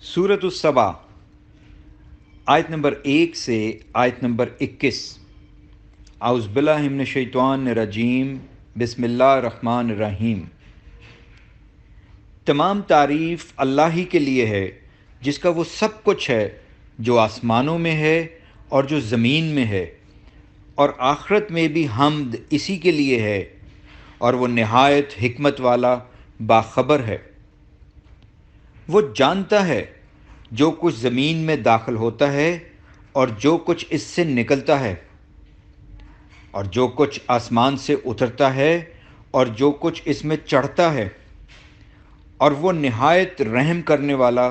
सूरत उस-सबा आयत नंबर 1 से आयत नंबर 21। आउज़ बिल्लाहि मिनश शैतानिर रजीम, बिस्मिल्लाहिर रहमानिर रहीम। तमाम तारीफ़ अल्लाह ही के लिए है जिसका वो सब कुछ है जो आसमानों में है और जो ज़मीन में है, और आखिरत में भी हम्द इसी के लिए है, और वो निहायत हिकमत वाला बाखबर है। वो जानता है जो कुछ ज़मीन में दाखिल होता है और जो कुछ इससे निकलता है, और जो कुछ आसमान से उतरता है और जो कुछ इसमें चढ़ता है, और वो निहायत रहम करने वाला,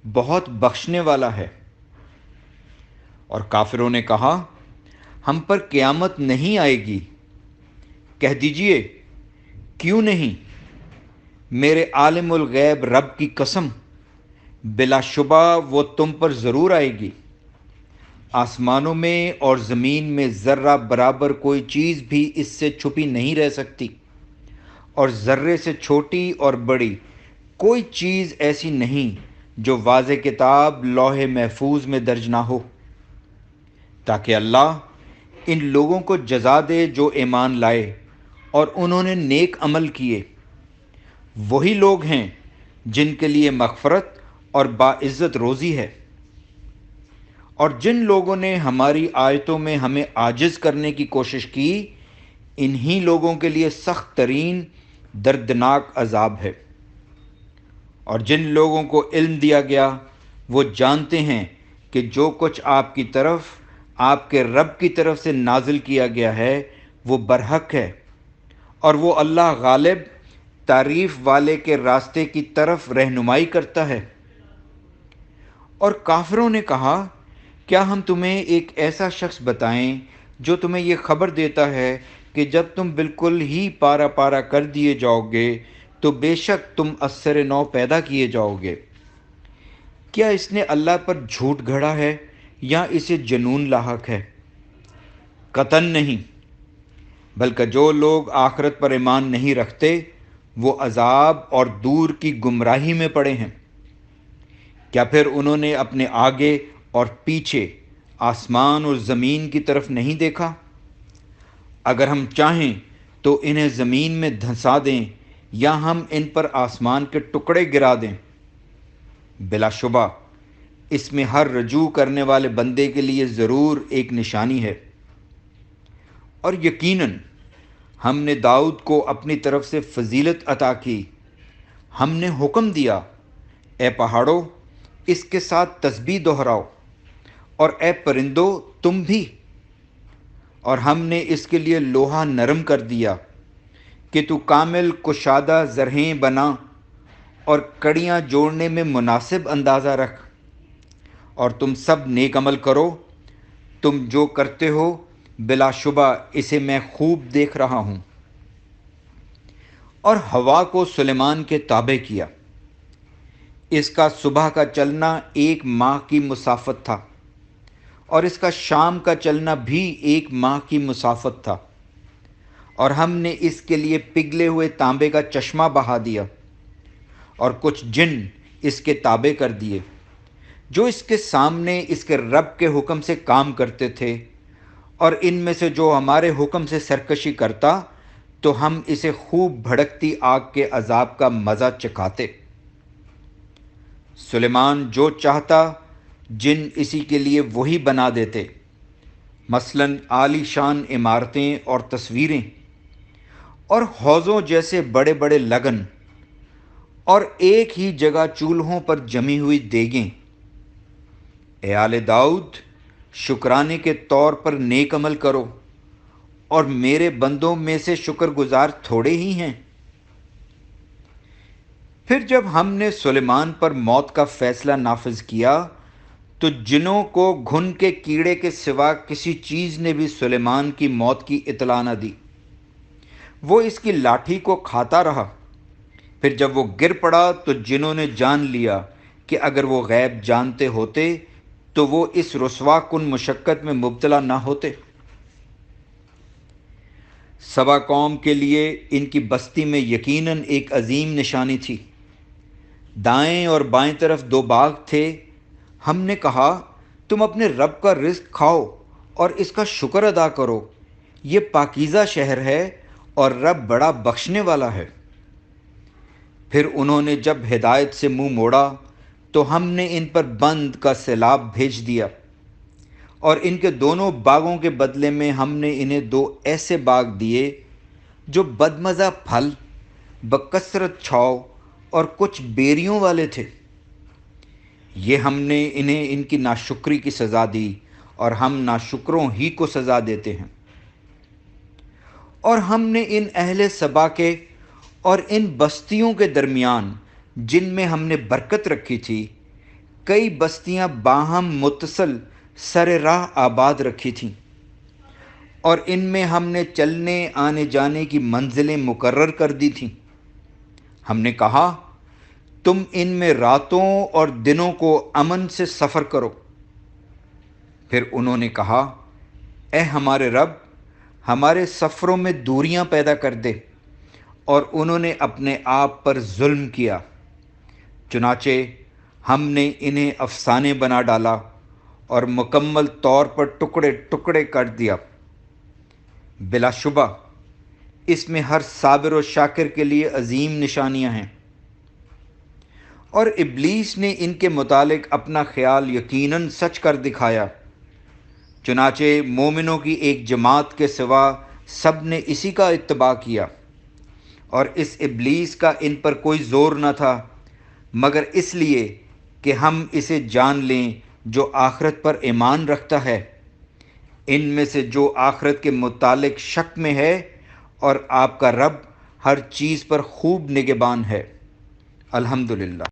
बहुत बख्शने वाला है। और काफिरों ने कहा, हम पर क़यामत नहीं आएगी। कह दीजिए, क्यों नहीं? मेरे आलिमुल गैब रब की कसम, बिलाशुबा वो तुम पर ज़रूर आएगी। आसमानों में और ज़मीन में ज़र्रा बराबर कोई चीज़ भी इससे छुपी नहीं रह सकती, और ज़र्रे से छोटी और बड़ी कोई चीज़ ऐसी नहीं जो वाज़े किताब लौहे महफूज में दर्ज ना हो, ताकि अल्लाह इन लोगों को जज़ा दे जो ईमान लाए और उन्होंने नेक अमल किए। वही लोग हैं जिनके लिए मग़फ़रत और बाइज़्ज़त रोज़ी है। और जिन लोगों ने हमारी आयतों में हमें आजिज़ करने की कोशिश की, इन्हीं लोगों के लिए सख्त तरीन दर्दनाक अज़ाब है। और जिन लोगों को इल्म दिया गया वो जानते हैं कि जो कुछ आपकी तरफ आपके रब की तरफ से नाजिल किया गया है वो बरहक है, और वो अल्लाह गालिब तारीफ़ वाले के रास्ते की तरफ रहनुमाई करता है। और काफिरों ने कहा, क्या हम तुम्हें एक ऐसा शख्स बताएं जो तुम्हें ये खबर देता है कि जब तुम बिल्कुल ही पारा पारा कर दिए जाओगे तो बेशक तुम अस्सर नौ पैदा किए जाओगे। क्या इसने अल्लाह पर झूठ गढ़ा है या इसे जनून लाहक है? कतन नहीं, बल्कि जो लोग आखिरत पर ईमान नहीं रखते वो अजाब और दूर की गुमराही में पड़े हैं। क्या फिर उन्होंने अपने आगे और पीछे आसमान और ज़मीन की तरफ नहीं देखा? अगर हम चाहें तो इन्हें ज़मीन में धंसा दें या हम इन पर आसमान के टुकड़े गिरा दें। बिलाशुबा इसमें हर रजू करने वाले बंदे के लिए ज़रूर एक निशानी है। और यकीनन हमने दाऊद को अपनी तरफ से फजीलत अता की। हमने हुक्म दिया, ए पहाड़ों इसके साथ तस्बीह दोहराओ, और ए परिंदों तुम भी। और हमने इसके लिए लोहा नरम कर दिया कि तू कामिल कुशादा ज़रहें बना और कड़ियाँ जोड़ने में मुनासिब अंदाज़ा रख। और तुम सब नेक अमल करो, तुम जो करते हो बिलाशुबा इसे मैं खूब देख रहा हूँ। और हवा को सुलेमान के ताबे किया। इसका सुबह का चलना 1 माह की मुसाफत था, और इसका शाम का चलना भी 1 माह की मुसाफत था। और हमने इसके लिए पिघले हुए तांबे का चश्मा बहा दिया, और कुछ जिन इसके ताबे कर दिए जो इसके सामने इसके रब के हुक्म से काम करते थे। और इनमें से जो हमारे हुक्म से सरकशी करता तो हम इसे खूब भड़कती आग के अजाब का मज़ा चखाते। सुलेमान जो चाहता जिन इसी के लिए वही बना देते, मसलन आलीशान इमारतें और तस्वीरें, और हौज़ों जैसे बड़े बड़े लगन, और एक ही जगह चूल्हों पर जमी हुई देगें। ए आले दाऊद, शुक्राने के तौर पर नेक अमल करो, और मेरे बंदों में से शुक्रगुजार थोड़े ही हैं। फिर जब हमने सुलेमान पर मौत का फ़ैसला नाफिज किया तो जिनों को घुन के कीड़े के सिवा किसी चीज़ ने भी सुलेमान की मौत की इतला न दी। वो इसकी लाठी को खाता रहा। फिर जब वो गिर पड़ा तो जिनों ने जान लिया कि अगर वो गैब जानते होते तो वो इस रुस्वा कुन मुशक्क़त में मुब्तला ना होते। सबा कौम के लिए इनकी बस्ती में यकीनन एक अजीम निशानी थी। دائیں اور بائیں طرف 2 باغ تھے۔ ہم نے کہا تم اپنے رب کا رزق کھاؤ اور اس کا شکر ادا کرو، یہ پاکیزہ شہر ہے اور رب بڑا بخشنے والا ہے۔ پھر انہوں نے جب ہدایت سے منہ موڑا تو ہم نے ان پر بند کا سیلاب بھیج دیا، اور ان کے دونوں باغوں کے بدلے میں ہم نے انہیں 2 ایسے باغ دیے جو بدمزہ پھل، بکثرت چھاؤ اور کچھ بیریوں والے تھے۔ یہ ہم نے انہیں ان کی ناشکری کی سزا دی، اور ہم ناشکروں ہی کو سزا دیتے ہیں۔ اور ہم نے ان اہل سبا کے اور ان بستیوں کے درمیان جن میں ہم نے برکت رکھی تھی، کئی بستیاں باہم متصل سر راہ آباد رکھی تھیں، اور ان میں ہم نے چلنے آنے جانے کی منزلیں مقرر کر دی تھیں۔ ہم نے کہا تم ان میں راتوں اور دنوں کو امن سے سفر کرو۔ پھر انہوں نے کہا اے ہمارے رب، ہمارے سفروں میں دوریاں پیدا کر دے، اور انہوں نے اپنے آپ پر ظلم کیا۔ چنانچہ ہم نے انہیں افسانے بنا ڈالا اور مکمل طور پر ٹکڑے ٹکڑے کر دیا۔ بلا شبہ اس میں ہر صابر و شاکر کے لیے عظیم نشانیاں ہیں۔ اور ابلیس نے ان کے متعلق اپنا خیال یقیناً سچ کر دکھایا۔ چنانچہ مومنوں کی ایک جماعت کے سوا سب نے اسی کا اتباع کیا، اور اس ابلیس کا ان پر کوئی زور نہ تھا مگر اس لیے کہ ہم اسے جان لیں جو آخرت پر ایمان رکھتا ہے۔ ان میں سے جو آخرت کے متعلق شک میں ہے، اور آپ کا رب ہر چیز پر خوب نگہبان ہے۔ الحمدللہ۔